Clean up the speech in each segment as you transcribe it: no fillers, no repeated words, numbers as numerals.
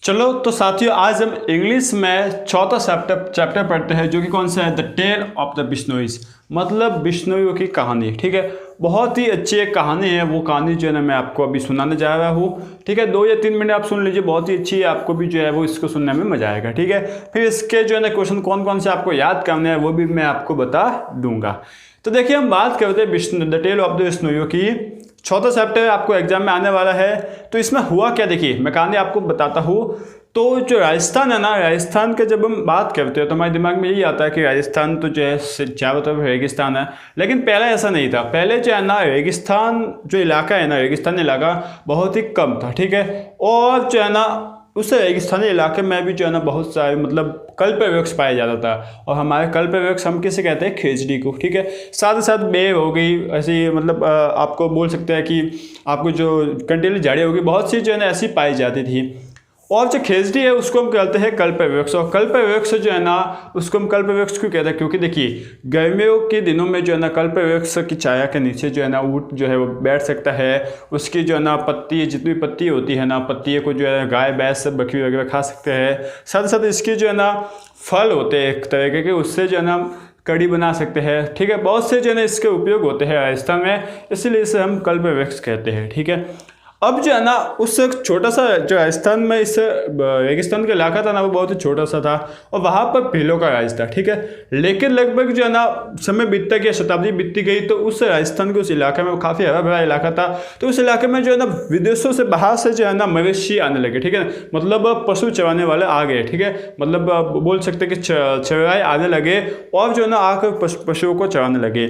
चलो तो साथियों, आज हम इंग्लिश में चौथा चैप्टर पढ़ते हैं, जो कि कौन सा है, द टेल ऑफ द बिश्नोईज, मतलब बिश्नोइयों की कहानी। ठीक है, बहुत ही अच्छी एक कहानी है। वो कहानी जो है ना मैं आपको अभी सुनाने जा रहा हूँ। ठीक है, 2 या 3 मिनट आप सुन लीजिए, बहुत ही अच्छी है। आपको भी जो है वो इसको सुनने में मजा आएगा। ठीक है, फिर इसके जो है ना क्वेश्चन कौन कौन से आपको याद करने हैं वो भी मैं आपको बता दूंगा। तो देखिए, हम बात करते हैं द टेल ऑफ द बिश्नोइयों की। चौथा चैप्टर आपको एग्जाम में आने वाला है। तो इसमें हुआ क्या, देखिए मैं कहानी आपको बताता हूँ। तो जो राजस्थान है ना, राजस्थान के जब हम बात करते हैं तो हमारे दिमाग में यही आता है कि राजस्थान तो जो है चारों तरफ रेगिस्तान है। लेकिन पहले ऐसा नहीं था। पहले जो है ना रेगिस्तान जो इलाका है ना, रेगिस्तानी इलाका बहुत ही कम था। ठीक है, और जो है ना उस रेगिस्तानी इलाके में भी जो है ना बहुत सारे मतलब कल्प वृक्ष पाया जाता था। और हमारे कल्प वृक्ष हम किसे कहते हैं, खेजड़ी को। ठीक है, साथ ही साथ बेर हो गई, ऐसी मतलब आपको बोल सकते हैं कि आपको जो कंटीली झाड़ी होगी, बहुत सी जो है ना ऐसी पाई जाती थी। और जो खेजड़ी है उसको हम कहते हैं कल्प वृक्ष। और कल्प वृक्ष जो है ना उसको हम कल्प वृक्ष क्यों कहते हैं, क्योंकि देखिए गर्मियों के दिनों में जो है ना कल्प वृक्ष की छाया के नीचे जो है ना ऊँट जो है वो बैठ सकता है। उसकी जो है ना पत्ती, जितनी पत्ती होती है ना, पत्तियों को जो है गाय भैंस सब बकरी वगैरह खा सकते हैं। साथ ही साथ इसकी जो है ना फल होते हैं एक तरीके के, उससे जो है ना कड़ी बना सकते हैं। ठीक है, बहुत से जो है ना इसके उपयोग होते हैं राजस्थान में, इसलिए इसे हम कल्प वृक्ष कहते हैं। ठीक है, अब जो है ना उस छोटा सा जो राजस्थान में इस रेगिस्तान का इलाका था ना, वो बहुत ही छोटा सा था और वहाँ पर भीलों का राज था। ठीक है, लेकिन लगभग जो है ना समय बीतता गया, शताब्दी बीतती गई, तो उस राजस्थान के उस इलाके में काफ़ी हरा भरा इलाका था। तो उस इलाके में जो है ना विदेशों से बाहर से जो है ना मवेशी आने लगे। ठीक है, मतलब पशु चराने वाले आ गए। ठीक है, मतलब बोल सकते कि चराए आने लगे और जो है ना आकर पशुओं को चराने लगे।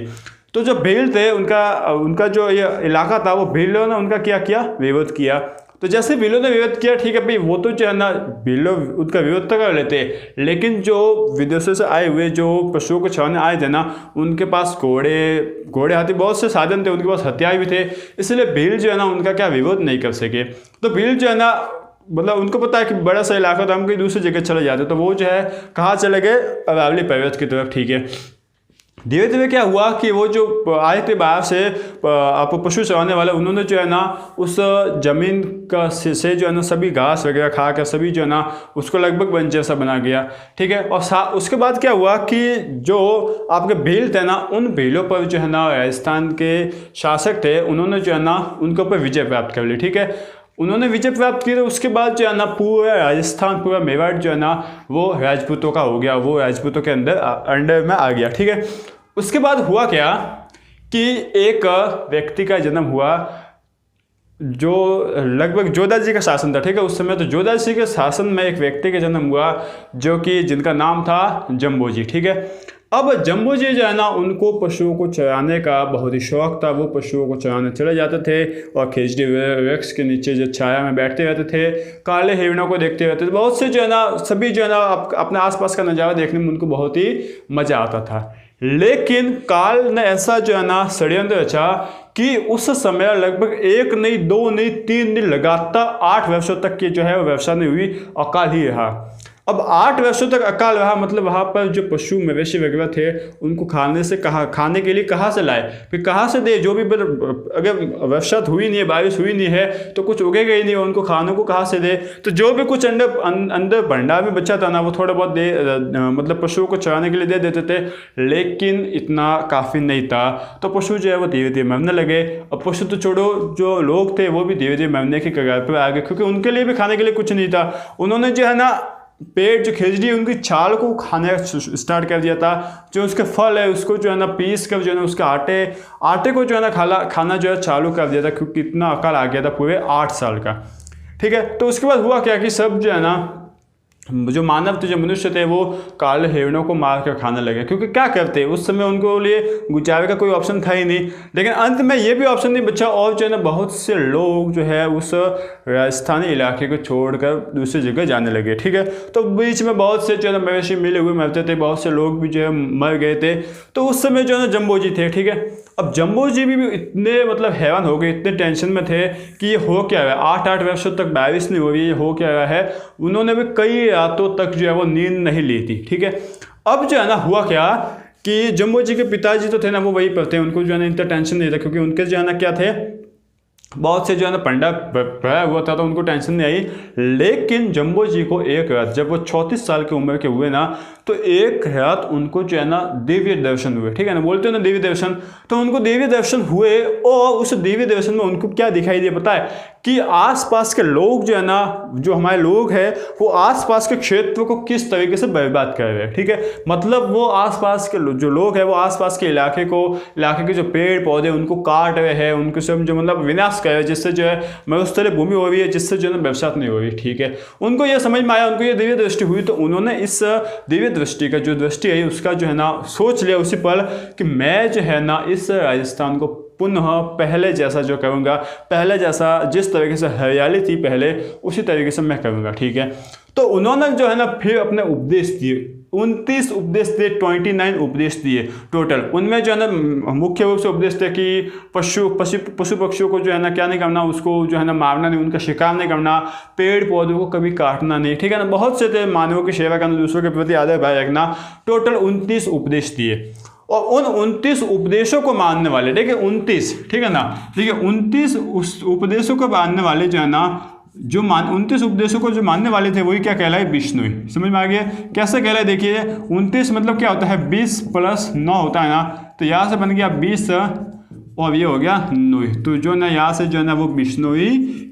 तो जो भील थे उनका जो ये इलाका था, वो भीलों ने उनका क्या किया, विरोध किया। तो जैसे भीलों ने विरोध किया, ठीक है भाई, वो तो जो है ना भीलों उनका विरोध तो कर लेते, लेकिन जो विदेशों से आए हुए जो पशुओं को चराने आए थे ना, उनके पास घोड़े हाथी बहुत से साधन थे, उनके पास हथियार भी थे, इसलिए भील जो है ना उनका क्या विरोध नहीं कर सके। तो भील जो है ना मतलब उनको पता है कि बड़ा सा इलाका था, हम कहीं दूसरी जगह चले जाते, तो वो जो है कहाँ चले गए, अरावली पर्वत की तरफ। ठीक है, धीरे धीरे क्या हुआ कि वो जो आए थे बाहर से आप पशु चराने वाले, उन्होंने जो है ना उस जमीन का से जो है ना सभी घास वगैरह खा कर सभी जो है ना उसको लगभग बंजर सा बना गया। ठीक है, और उसके बाद क्या हुआ कि जो आपके भील थे ना, उन भीलों पर जो है ना राजस्थान के शासक थे, उन्होंने जो है ना उनके ऊपर विजय प्राप्त कर ली। ठीक है, उन्होंने विजय प्राप्त की, तो उसके बाद जो है ना पूरा राजस्थान, पूरा मेवाड़ जो है ना वो राजपूतों का हो गया, वो राजपूतों के अंडर में आ गया। ठीक है, उसके बाद हुआ क्या कि एक व्यक्ति का जन्म हुआ, जो लगभग जोधा जी का शासन था। ठीक है, उस समय तो जोधा जी के शासन में एक व्यक्ति का जन्म हुआ, जो कि जिनका नाम था जम्बो जी। ठीक है, अब जम्बो जी जो है ना उनको पशुओं को चराने का बहुत ही शौक था। वो पशुओं को चराने चले जाते थे और खेजड़ी वृक्ष के नीचे जो छाया में बैठते रहते थे, काले हिरणों को देखते रहते थे। बहुत से जो है ना सभी जो है ना अपने आसपास का नज़ारा देखने में उनको बहुत ही मज़ा आता था। लेकिन काल ने ऐसा जो है ना षड्यंत्र रचा कि उस समय लगभग 1 नहीं 2 नहीं 3 दिन लगातार 8 वर्षों तक की जो है वो व्यवस्था नहीं हुई, अकाल ही रहा। अब 8 वर्षों तक अकाल रहा, मतलब वहाँ पर जो पशु मवेशी वगैरह थे उनको खाने के लिए कहाँ से लाए, फिर कहाँ से दे, जो भी अगर वर्षा हुई नहीं है, बारिश हुई नहीं है, तो कुछ उगेगा ही नहीं, उनको खाने को कहाँ से दे। तो जो भी कुछ अंदर भंडार में बचा था ना, वो थोड़ा बहुत मतलब पशुओं को चराने के लिए दे देते थे, लेकिन इतना काफ़ी नहीं था। तो पशु जो है वो धीरे धीरे मरने लगे। और पशु तो छोड़ो, जो लोग थे वो भी धीरे धीरे मरने की कगार पर आ गए, क्योंकि उनके लिए भी खाने के लिए कुछ नहीं था। उन्होंने जो है ना पेड़ जो खेजड़ी उनकी छाल को खाने स्टार्ट कर दिया था। जो उसके फल है उसको जो है ना पीस कर जो है ना उसके आटे को जो है ना खाना जो है चालू कर दिया था, क्योंकि इतना अकाल आ गया था पूरे 8 साल का। ठीक है, तो उसके बाद हुआ क्या कि सब जो है ना जो मानव थे, जो मनुष्य थे, वो काले हिरणों को मार कर खाने लगे, क्योंकि क्या करते उस समय उनको लिए गुजारे का कोई ऑप्शन था ही नहीं। लेकिन अंत में ये भी ऑप्शन नहीं बचा, और जो है ना बहुत से लोग जो है उस राजस्थानी इलाके को छोड़कर दूसरी जगह जाने लगे। ठीक है, तो बीच में बहुत से जो है ना मवेशी मिले हुए मरते थे, बहुत से लोग भी जो है मर गए थे। तो उस समय जो है ना जम्बो जी थे। ठीक है, अब जम्बो जी भी इतने मतलब हैरान हो गए, इतने टेंशन में थे कि ये हो क्या रहा है, 8 वर्षों तक बारिश नहीं हो रही है, ये हो क्या रहा है। उन्होंने भी कई रातों तक जो है वो नींद नहीं ली थी। ठीक है, अब जो है ना हुआ क्या कि जम्बो जी के पिताजी तो थे ना, वो वहीं पर थे, उनको जो है ना इतना टेंशन नहीं था, क्योंकि उनके जो है ना क्या थे, बहुत से जो है ना पंडा भरा हुआ था तो उनको टेंशन नहीं आई। लेकिन जम्बो जी को एक रात, जब वो 34 साल की उम्र के हुए ना, तो एक रात उनको जो है ना दिव्य दर्शन हुए। ठीक है ना, बोलते हो ना दिव्य दर्शन, तो उनको दिव्य दर्शन हुए और उस दिव्य दर्शन में उनको क्या दिखाई दिया पता है? कि आसपास के लोग जो है ना, जो हमारे लोग हैं, वो आसपास के क्षेत्र को किस तरीके से बर्बाद कर रहे हैं। ठीक है, मतलब वो आसपास के जो लोग हैं वो आसपास के इलाके के जो पेड़ पौधे उनको काट रहे हैं, उनको सब जो मतलब विनाश कर रहे हैं, जिससे जो है मरुस्थलीय भूमि हो रही है, जिससे जो है ना बरसात नहीं हो रही। ठीक है, उनको ये समझ में आया, उनको ये दिव्य दृष्टि हुई, तो उन्होंने इस दिव्य दृष्टि का जो दृष्टि है उसका जो है ना सोच लिया उसी पल कि मैं जो है ना इस राजस्थान को पुनः पहले जैसा जो करूँगा, पहले जैसा जिस तरीके से हरियाली थी पहले, उसी तरीके से मैं करूँगा। ठीक है, तो उन्होंने जो है ना फिर अपने उपदेश दिए, 29 उपदेश दिए, 29 उपदेश दिए टोटल। उनमें जो है ना मुख्य रूप से उपदेश थे कि पशु पक्षियों को जो है ना क्या नहीं करना, उसको जो है ना मारना नहीं, उनका शिकार नहीं करना, पेड़ पौधों को कभी काटना नहीं। ठीक है ना, बहुत से थे, मानवों की सेवा करना, दूसरों के प्रति आदर भाव रखना। टोटल 29 उपदेश दिए और उन 29 उपदेशों को मानने वाले, देखिए 29, ठीक है ना, देखिए 29 उस उपदेशों को मानने वाले जो है ना, 29 उपदेशों को जो मानने वाले थे वही क्या कहलाए? बिश्नोई। समझ में आ गया कैसे कहलाए? देखिए 29 मतलब क्या होता है? 20 + 9 होता है ना, तो यहाँ से बन गया 20 और ये हो गया 9, तो जो ना यहाँ से जो है ना वो बिश्नोई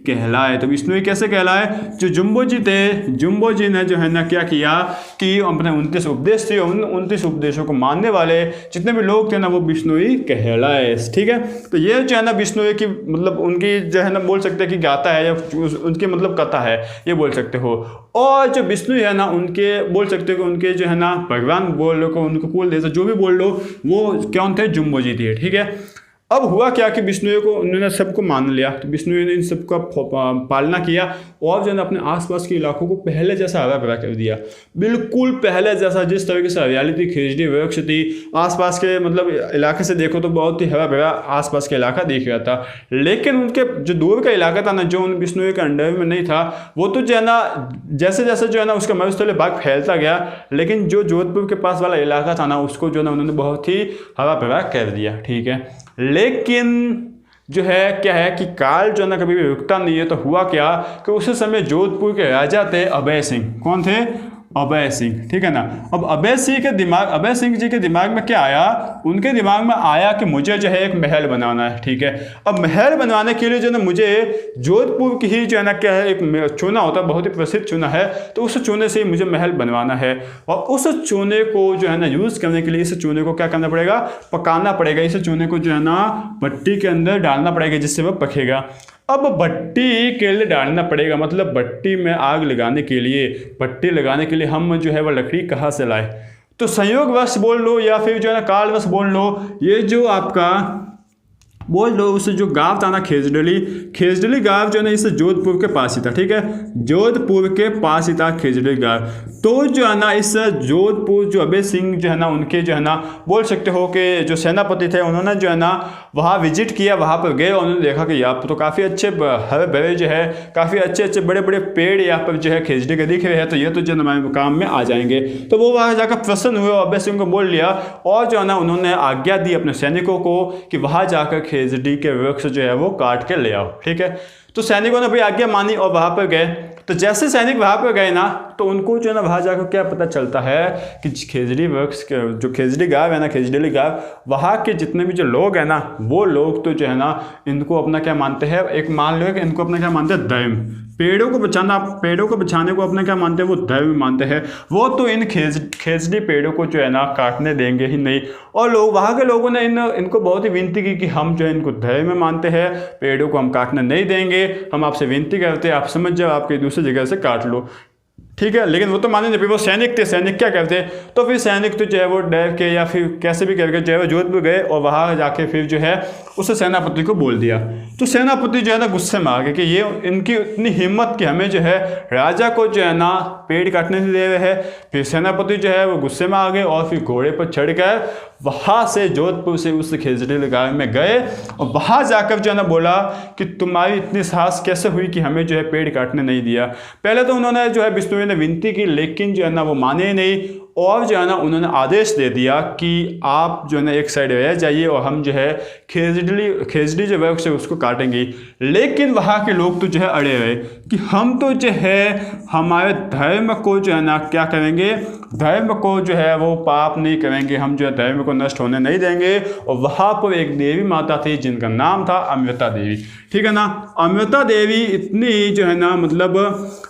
कहलाए। तो बिश्नोई कैसे कहलाए? जो जुम्बो जी थे, जुम्बो जी ने जो है ना क्या किया कि अपने 29 उपदेश थे, उन 29 उपदेशों को मानने वाले जितने भी लोग थे ना वो बिश्नोई कहलाए। ठीक है, तो ये जो है ना बिश्नोई की मतलब उनकी जो है ना बोल सकते हैं कि गाथा है या उनकी मतलब कथा है, ये बोल सकते हो। और जो बिश्नोई है ना उनके बोल सकते हो कि उनके जो है ना भगवान बोल लो, उनको कुल देवता जो भी बोल लो, वो कौन थे? जुम्बो जी थे। ठीक है, अब हुआ क्या कि बिश्नोई को उन्होंने सबको मान लिया, तो बिश्नोई ने इन सबका पालना किया और जो है अपने आसपास के इलाकों को पहले जैसा हरा भरा कर दिया, बिल्कुल पहले जैसा, जिस तरीके से हरियाली थी, खिजड़ी वृक्ष थी आसपास के मतलब इलाके से देखो तो बहुत ही हरा भरा आसपास का इलाका दिख रहा था। लेकिन उनके जो दूर का इलाका था ना, जो उन बिश्नोई के अंडर में नहीं था, वो तो जो है ना जैसे जैसे जो है ना उसका मरुस्थलीय भाग फैलता गया, लेकिन जो जोधपुर के पास वाला इलाका था ना उसको जो है ना उन्होंने बहुत ही हरा भरा कर दिया। ठीक है, लेकिन जो है क्या है कि काल जो है ना कभी भी रुकता नहीं है। तो हुआ क्या कि उस समय जोधपुर के राजा थे अभय सिंह। कौन थे? अभय सिंह। ठीक है ना, अब अभय सिंह जी के दिमाग में क्या आया? उनके दिमाग में आया कि मुझे जो है एक महल बनाना है। ठीक है, अब महल बनवाने के लिए जो है ना मुझे जोधपुर की ही जो है ना क्या है एक चूना होता है, बहुत ही प्रसिद्ध चूना है, तो उस चूने से ही मुझे महल बनवाना है। और उस चूने को जो है ना यूज़ करने के लिए इस चूने को क्या करना पड़ेगा? पकाना पड़ेगा। इस चूने को जो है ना भट्टी के अंदर डालना पड़ेगा जिससे वह पकेगा। अब भट्टी के लिए डालना पड़ेगा, मतलब भट्टी में आग लगाने के लिए, भट्टी लगाने के लिए हम जो है वह लकड़ी कहाँ से लाए? तो संयोगवश बोल लो या फिर जो है ना कालवश बोल लो, ये जो आपका बोल लो उस जो गांव था ना खेजडली गांव जो है ना इस जोधपुर के पास ही था। ठीक है, जोधपुर के पास ही था खेजडली गांव। तो जो है ना इस जोधपुर जो अभय सिंह जो है ना उनके जो है ना बोल सकते हो कि जो सेनापति थे, उन्होंने जो है ना वहाँ विजिट किया, वहाँ पर गए और उन्होंने देखा कि यहाँ पर तो काफ़ी अच्छे हरे भरे जो है काफ़ी अच्छे बड़े बड़े पेड़ यहाँ पर जो है खेजड़ी के दिख रहे हैं, तो ये तो जो हमारे काम में आ जाएंगे। तो वो वहाँ जाकर प्रसन्न हुए और अभय सिंह को बोल लिया और जो है ना उन्होंने आज्ञा दी अपने सैनिकों को कि वहाँ जाकर खेजड़ी के वृक्ष जो है वो काट के ले आओ। ठीक है, तो सैनिकों ने भाई आज्ञा मानी और वहाँ पर गए। तो जैसे सैनिक वहाँ पर गए ना, तो उनको जो है ना वहाँ जाकर क्या पता चलता है कि खेजड़ी वृक्ष जो खेजड़ी गाँव है ना, खेजड़ी गाँव, वहाँ के जितने भी जो लोग हैं ना, वो लोग तो जो है ना इनको अपना क्या मानते हैं? एक मान लो कि इनको अपना क्या मानते हैं? धर्म। पेड़ों को बचाने को अपना क्या मानते हैं? वो धर्म मानते हैं। वो तो इन खेजड़ी पेड़ों को जो है ना काटने देंगे ही नहीं। और लोग वहाँ के लोगों ने इनको बहुत ही विनती की कि हम जो है इनको धर्म मानते हैं, पेड़ों को हम काटने नहीं देंगे, हम आपसे विनती करते हैं आप समझ जाओ, आपके दूसरी जगह से काट लो। ठीक है, लेकिन वो तो माने नहीं। फिर वो सैनिक थे, सैनिक क्या करते? तो फिर सैनिक तो जो है वो डर के या फिर कैसे भी करके जो है वो जोधपुर गए और वहाँ जाके फिर जो है उस सेनापति को बोल दिया। तो सेनापति जो है ना गुस्से में आ गए कि ये इनकी इतनी हिम्मत कि हमें जो है राजा को जो है ना पेड़ काटने से दे रहे हैं। फिर सेनापति जो है वो गुस्से में आ गए और फिर घोड़े पर चढ़कर वहाँ से जोधपुर से उस खेजड़ी गाँव में गए और वहाँ जाकर जो है ना बोला कि तुम्हारी इतनी साहस कैसे हुई कि हमें जो है पेड़ काटने नहीं दिया। पहले तो उन्होंने जो है बिश्नोई ने विनती की, लेकिन जो है ना वो माने ही नहीं और जो है ना उन्होंने आदेश दे दिया कि आप जो है ना एक साइड रह जाइए और हम जो है खेजड़ी जो वृक्ष है उसको काटेंगे। लेकिन वहाँ के लोग तो जो है अड़े रहे कि हम तो जो है हमारे धर्म को जो है ना क्या करेंगे, धर्म को जो है वो पाप नहीं करेंगे, हम जो है धर्म को नष्ट होने नहीं देंगे। और वहाँ पर एक देवी माता थी जिनका नाम था अमृता देवी, ठीक है ना। अमृता देवी इतनी जो है ना मतलब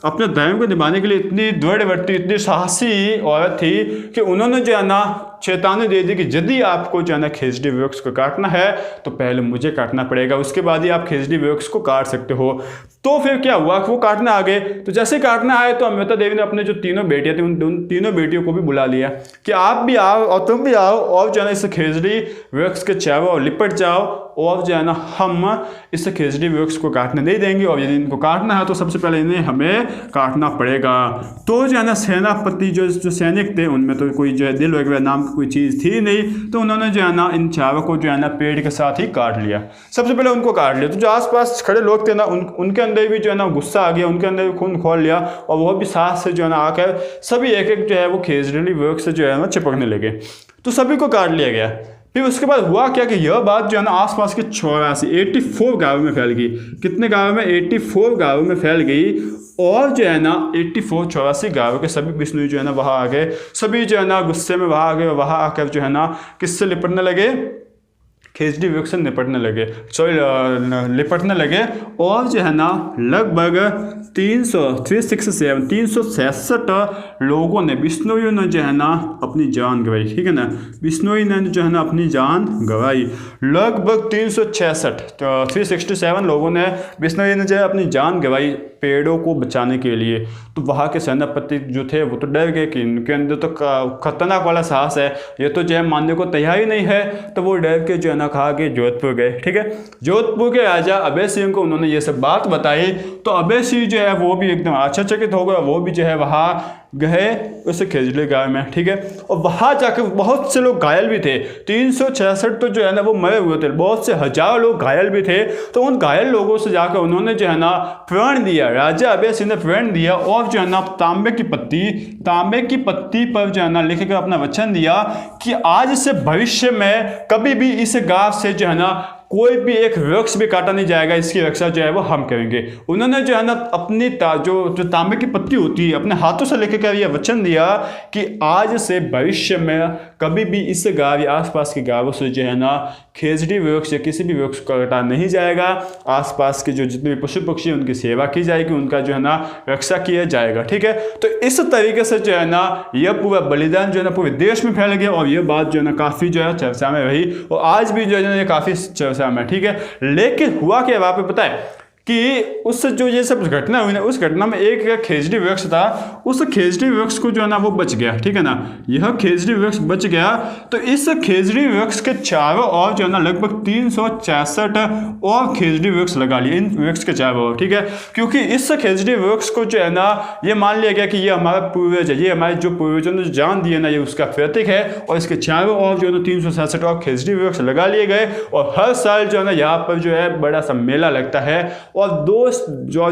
अपने धर्म को निभाने के लिए इतनी दृढ़वर्ती, इतनी साहसी औरत थी कि उन्होंने जो है ना चेतावनी दे दी कि यदि आपको जो है ना खेजड़ी वृक्ष को काटना है तो पहले मुझे काटना पड़ेगा, उसके बाद ही आप खेजड़ी वृक्ष को काट सकते हो। तो फिर क्या हुआ कि वो काटने आ गए। तो जैसे काटने आए तो अमृता देवी ने अपने जो तीनों बेटियां थी उन तीनों बेटियों को भी बुला लिया कि आप भी आओ और तुम भी आओ और जो है ना इस खेजड़ी वृक्ष के चारों और लिपट जाओ और जो है ना हम इस खेजड़ी वृक्ष को काटने नहीं देंगे, और यदि इनको काटना है तो सबसे पहले इन्हें हमें काटना पड़ेगा। तो जो है ना सेनापति जो सैनिक थे उनमें तो कोई जो है दिल वगैरह नाम की कोई चीज़ थी नहीं, तो उन्होंने जो है ना इन चारों को जो है ना पेड़ के साथ ही काट लिया। सबसे पहले उनको काट लिया। तो जो आसपास खड़े लोग थे ना उनके अंदर भी जो है ना गुस्सा आ गया, उनके अंदर भी खून खोल लिया और वो भी साथ से जो है ना आकर सभी एक एक जो है वो खेजड़ी वृक्ष से जो है ना चिपकने लगे। तो सभी को काट लिया गया। फिर उसके बाद हुआ क्या कि यह बात जो है ना आसपास के 84 गाँव में फैल गई। कितने गाँव में? 84 गाँव में फैल गई। और जो है ना 84 गाँव के सभी बिश्नोई जो है ना वहाँ आ गए, सभी जो है ना गुस्से में वहाँ आ गए। वहाँ आकर जो है ना किससे लिपटने लगे? खेजड़ी वृक्ष से लिपटने लगे। और जो है ना लगभग 367 लोगों ने, बिश्नोइयों ने जो है ना अपनी जान गंवाई, ठीक है ना। बिश्नोई ने जो है ना अपनी जान गंवाई। लगभग 367 लोगों ने, बिश्नोई ने जो है अपनी जान गंवाई पेड़ों को बचाने के लिए। तो वहाँ के सेनापति जो थे वो तो डर गए कि इनके अंदर तो खतरनाक वाला साहस है, ये तो जो है मानने को तैयार ही नहीं है। तो वो डर के जो है ना खा के जोधपुर गए, ठीक है। जोधपुर के राजा अभय सिंह को उन्होंने ये सब बात बताई। तो अभय सिंह जो है वो भी एकदम आश्चर्यचकित हो गया। वो भी जो है वहाँ गए उस खेजड़ी गाँव में, ठीक है। और वहाँ जाकर बहुत से लोग घायल भी थे। 366 तो जो है ना वो मरे हुए थे, बहुत से हजारों लोग घायल भी थे। तो उन घायल लोगों से जाकर उन्होंने जो है ना प्रण दिया, राजा अभय सिंह ने प्रण दिया और जो है ना तांबे की पत्ती पर जो है ना लिख कर अपना वचन दिया कि आज से भविष्य में कभी भी इस गाँव से जो है ना कोई भी एक वृक्ष भी काटा नहीं जाएगा, इसकी रक्षा जो है वो हम करेंगे। उन्होंने जो है ना अपनी जो तांबे की पत्ती होती है अपने हाथों से लेकर के यह वचन दिया कि आज से भविष्य में कभी भी इस गाँव या आसपास के गाँवों से जो है ना खेजड़ी वृक्ष या किसी भी वृक्ष को काटा नहीं जाएगा। आसपास के जो जितने भी पशु पक्षी उनकी सेवा की जाएगी, उनका जो है ना रक्षा किया जाएगा, ठीक है। तो इस तरीके से जो है ना यह पूरा बलिदान जो है ना पूरे देश में फैल गया और यह बात जो है ना काफ़ी जो है चर्चा में रही और आज भी जो है ना काफ़ी चर्चा में, ठीक है। लेकिन हुआ क्या वहाँ पे पता है कि उस जो ये सब घटना हुई ना, उस घटना में एक खेजड़ी वृक्ष था, उस खेजड़ी वृक्ष को जो है ना वो बच गया, ठीक है ना। यह खेजड़ी वृक्ष बच गया। तो इस खेजड़ी वृक्ष के चारों ओर जो है ना लगभग 366 और खेजड़ी वृक्ष लगा लिए इन वृक्ष के चारों ओर, ठीक है। क्योंकि इस खेजड़ी वृक्ष को जो है ना ये मान लिया गया कि ये हमारा पूर्वज है, ये हमारे जो पूर्वजों ने जान दिए ना ये उसका प्रतीक है। और इसके चारों ओर जो है ना 366 और खेजड़ी वृक्ष लगा लिए गए। और हर साल जो है ना यहाँ पर जो है बड़ा सा मेला लगता है और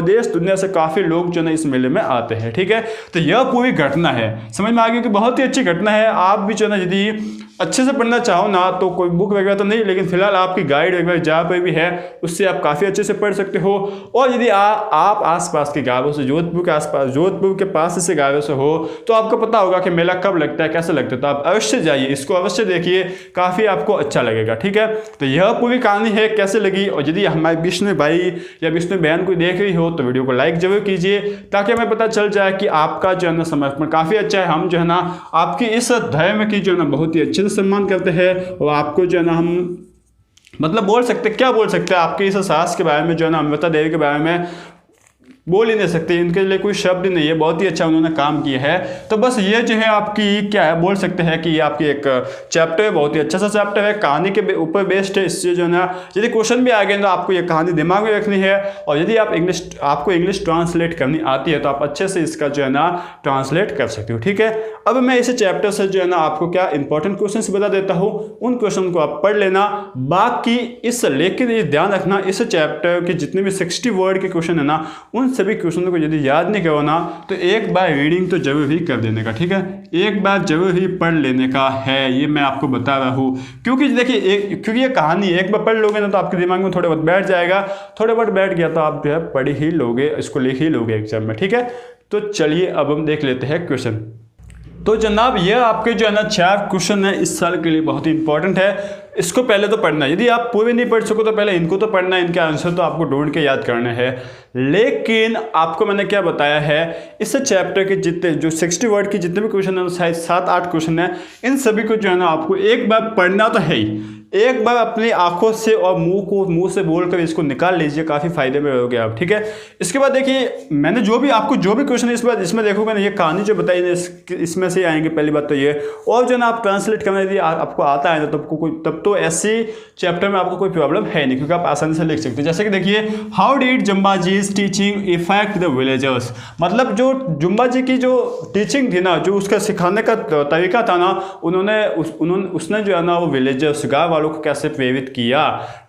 देश दुनिया से काफ़ी लोग जो है इस मेले में आते हैं, ठीक है। तो यह पूरी घटना है, समझ में आ गया कि बहुत ही अच्छी घटना है। आप भी जो है ना यदि अच्छे से पढ़ना चाहो ना तो कोई बुक वगैरह तो नहीं, लेकिन फिलहाल आपकी गाइड वगैरह जहाँ पर भी है उससे आप काफ़ी अच्छे से पढ़ सकते हो। और यदि आप आसपास के गाँवों से, जोधपुर के पास से गाँवों से हो तो आपको पता होगा कि मेला कब लगता है, कैसे लगता है। तो आप अवश्य जाइए, इसको अवश्य देखिए, काफ़ी आपको अच्छा लगेगा, ठीक है। तो यह पूरी कहानी है, कैसे लगी। और यदि हमारे विष्णु भाई या विष्णु बहन कोई देख रही हो तो वीडियो को लाइक जरूर कीजिए ताकि हमें पता चल जाए कि आपका जो है ना समर्पण काफ़ी अच्छा है। हम जो है ना आपकी इस धर्म की जो है ना बहुत ही अच्छे से सम्मान करते हैं और आपको जो है ना हम मतलब बोल सकते, क्या बोल सकते हैं, आपके इस साहस के बारे में जो है ना अमृता देवी के बारे में बोल ही नहीं सकते, इनके लिए कोई शब्द ही नहीं है। बहुत ही अच्छा उन्होंने काम किया है। तो बस ये जो है आपकी क्या है बोल सकते हैं कि ये आपकी एक चैप्टर है, बहुत ही अच्छा सा चैप्टर है, कहानी के ऊपर बेस्ड है। इससे जो है ना यदि क्वेश्चन भी आ गए तो आपको ये कहानी दिमाग में रखनी है। और यदि आपको इंग्लिश ट्रांसलेट करनी आती है तो आप अच्छे से इसका जो है ना ट्रांसलेट कर सकते हो, ठीक है। अब मैं इस चैप्टर से जो है ना आपको क्या इंपॉर्टेंट क्वेश्चंस बता देता हूँ, उन क्वेश्चन को आप पढ़ लेना। बाकी इस लेकिन ये ध्यान रखना, इस चैप्टर के जितने भी 60 वर्ड के क्वेश्चन है ना, उन सभी क्वेश्चनों को यदि याद नहीं करो ना तो एक बार रीडिंग तो जरूर ही कर देने का, ठीक है, एक बार जरूर ही पढ़ लेने का है, ये मैं आपको बता रहा हूँ। क्योंकि देखिए क्योंकि ये कहानी एक बार पढ़ लोगे ना तो आपके दिमाग में थोड़े बहुत बैठ जाएगा, थोड़े बहुत बैठ गया तो आप जो है पढ़ ही लोगे, इसको लिख ही लोगे एग्जाम में, ठीक है। तो चलिए अब हम देख लेते हैं क्वेश्चन। तो जनाब ये आपके जो है ना 4 क्वेश्चन है इस साल के लिए बहुत ही इंपॉर्टेंट है, इसको पहले तो पढ़ना है। यदि आप पूरे नहीं पढ़ सको तो पहले इनको तो पढ़ना है, इनके आंसर तो आपको ढूंढ के याद करने हैं। लेकिन आपको मैंने क्या बताया है, इस चैप्टर के जितने जो 60 वर्ड की जितने भी क्वेश्चन है, शायद 7-8 क्वेश्चन है, इन सभी को जो है ना आपको एक बार पढ़ना तो है ही, एक बार अपनी आंखों से और मुंह से बोलकर इसको निकाल लीजिए, काफ़ी फायदे में रहोगे आप, ठीक है। इसके बाद देखिए मैंने जो भी क्वेश्चन इस बार इसमें देखोगे ना, ये कहानी जो बताई है इसमें से आएंगे, पहली बात तो ये। और जो है ना आप ट्रांसलेट करना यदि आपको आता है ना तब तो ऐसे चैप्टर में आपको कोई प्रॉब्लम है नहीं, क्योंकि आप आसानी से लिख सकते हैं। जैसे कि देखिए, how did Zumbaji's teaching effect the villagers, मतलब जो जुम्बा जी की जो टीचिंग थी ना, जो उसका सिखाने का तरीका था ना, उसने जो है ना वो विलेजर्स गाँव वालों को कैसे प्रेरित किया,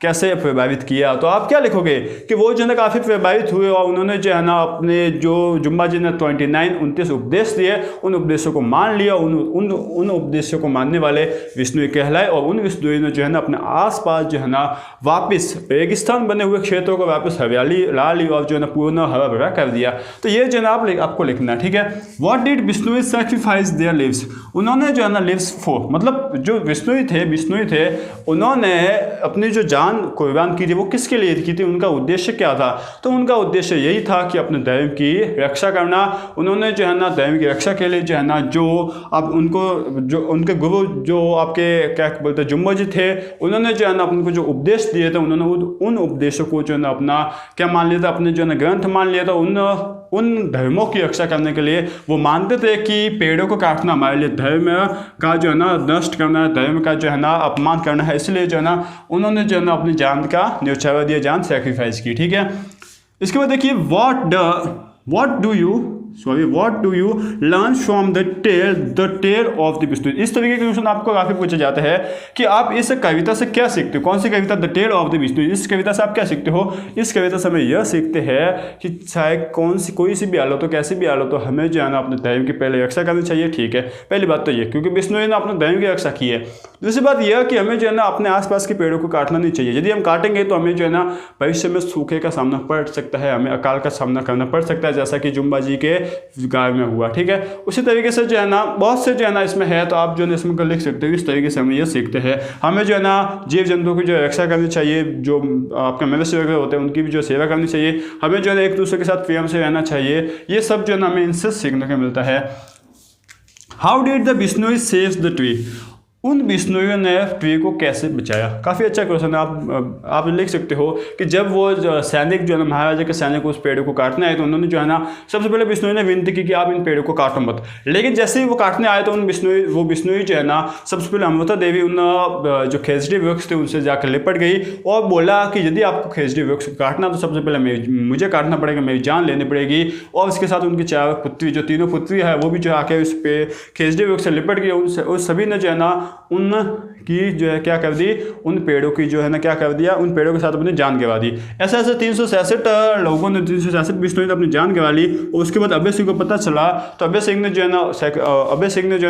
कैसे प्रभावित किया। तो आप क्या लिखोगे कि वो जो है ना काफ़ी प्रभावित हुए और उन्होंने जो है ना अपने जो जुम्बा जी ने 29 उपदेश दिए, उन उपदेशों को मान लिया, उन उपदेशों को मानने वाले विष्णु कहलाए, और उन विष्णु ने जो है ना अपने आसपास जो है ना वापस रेगिस्तान बने हुए क्षेत्रों को वापस हरियाली ला ली और जो है ना पूर्ण हरा भरा कर दिया। तो ये जो है ना आपको लिखना है, ठीक है। What did Vishnu sacrifice their lives, उन्होंने जो है ना लिव्स फॉर, मतलब जो विष्णु थे उन्होंने अपनी जो जान कुर्बान की थी वो किसके लिए की थी, उनका उद्देश्य क्या था। तो उनका उद्देश्य यही था कि अपने धर्म की रक्षा करना। उन्होंने जो है ना धर्म की रक्षा के लिए जो है ना जो अब उनको जो उनके गुरु जो आपके क्या बोलते हैं जुम्बा जी थे, उन्होंने जो है ना उनको जो उपदेश दिए थे, उन्होंने उन उपदेशों को जो है ना अपना क्या मान लिया था, अपने जो है ना ग्रंथ मान लिया था। उन धर्मों की रक्षा करने के लिए वो मानते थे कि पेड़ों को काटना हमारे लिए धर्म का जो है ना नष्ट करना है, धर्म का जो है ना अपमान करना है, इसलिए जो है ना उन्होंने जो है ना अपनी जान का न्यौछावर दिया, जान सेक्रीफाइस की, ठीक है। इसके बाद देखिए, what do you learn from the tale of the Vishnu. इस तरीके के क्वेश्चन आपको काफ़ी पूछा जाता है कि आप इस कविता से क्या सीखते हो, कौन सी कविता, the tale of the Vishnu, इस कविता से आप क्या सीखते हो। इस कविता से हमें यह सीखते हैं कि चाहे कोई सी भी हालत हो, कैसी भी हालत हो, हमें जो है ना अपने धर्म की पहले रक्षा करनी चाहिए, ठीक है। पहली बात तो ये, क्योंकि विष्णु ने अपने धर्म की रक्षा की है। दूसरी बात यह कि हमें जो है ना अपने आसपास के पेड़ों को काटना नहीं चाहिए। यदि हम काटेंगे तो हमें जो है ना भविष्य में सूखे का सामना पड़ सकता है, हमें अकाल का सामना करना पड़ सकता है, जैसा कि जुम्बा जी के गाँव में हुआ, ठीक है। उसी तरीके से जो है ना बहुत से जो है ना इसमें है, तो आप जो है इसमें लिख सकते हो। इस तरीके से हम ये सीखते हैं, हमें जो है ना जीव जंतुओं की जो रक्षा करनी चाहिए, जो आपके मनुष्य वगैरह होते हैं उनकी भी जो सेवा करनी चाहिए, हमें जो है एक दूसरे के साथ प्रेम से रहना चाहिए। ये सब जो है ना हमें इनसे सीखने को मिलता है। How did the Vishnu save the tree, उन विष्णुओं ने ट्री को कैसे बचाया। काफ़ी अच्छा क्वेश्चन है, आप लिख सकते हो कि जब वो सैनिक जो है ना महाराजा के सैनिक को उस पेड़ को काटने आए तो उन्होंने जो है ना सबसे पहले विष्णु ने विनती की कि आप इन पेड़ों को काटो मत। लेकिन जैसे ही वो काटने आए तो वो विष्णु जो है ना सबसे पहले अमृता देवी उन जो खेजड़ी वृक्ष थे उनसे जाकर लिपट गई और बोला कि यदि आपको खेजड़ी वृक्ष काटना तो सबसे पहले मुझे काटना पड़ेगा, मेरी जान लेनी पड़ेगी। और उसके साथ उनकी 4 पुत्री, जो तीनों पुत्री है, वो भी जो आके उस पे खेजड़ी वृक्ष से लिपट गई। उन सभी ने जो है ना उन की जो है क्या कर दी, उन पेड़ों की जो है ना क्या कर दिया, उन पेड़ों के साथ अपनी जान गंवा दी। ऐसे 366 लोगों ने 366 विष्णु ने अपनी जान गंवा ली। और उसके बाद अभय सिंह को पता चला तो अभय सिंह ने जो है ना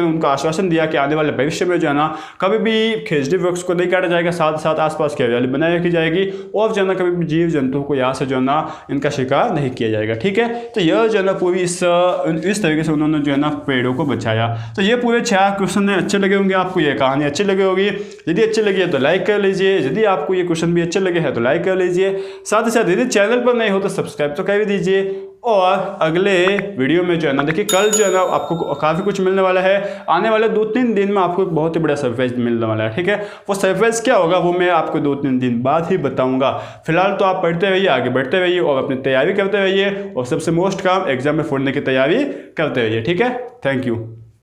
उनको आश्वासन दिया कि आने वाले भविष्य में जो है ना कभी भी खेजड़ी वृक्ष को नहीं काटा जाएगा, साथ साथ आसपास की हरियाली बनाए रखी जाएगी और जो है ना कभी भी जीव जंतुओं को यहाँ से जो है ना इनका शिकार नहीं किया जाएगा, ठीक है। तो यह जो है ना पूरी इस तरीके से उन्होंने जो है ना पेड़ों को बचाया। तो ये पूरे 4 क्वेश्चन अच्छे लगे होंगे आपको, ये कहानी अच्छी लगी होगी। यदि अच्छी लगी है तो लाइक कर लीजिए, यदि आपको ये क्वेश्चन भी अच्छे लगे हैं तो लाइक कर लीजिए। साथ ही साथ यदि चैनल पर नहीं हो तो सब्सक्राइब तो कर दीजिए। और अगले वीडियो में जो है ना देखिए कल जो है ना आपको काफ़ी कुछ मिलने वाला है। आने वाले 2-3 दिन में आपको एक बहुत ही बड़ा सरप्राइज मिलने वाला है, ठीक है। वो सरप्राइज क्या होगा वो मैं आपको 2-3 दिन बाद ही बताऊंगा। फिलहाल तो आप पढ़ते रहिए, आगे बढ़ते रहिए और अपनी तैयारी करते रहिए और सबसे मोस्ट काम एग्जाम में फोड़ने की तैयारी करते रहिए, ठीक है। Thank you.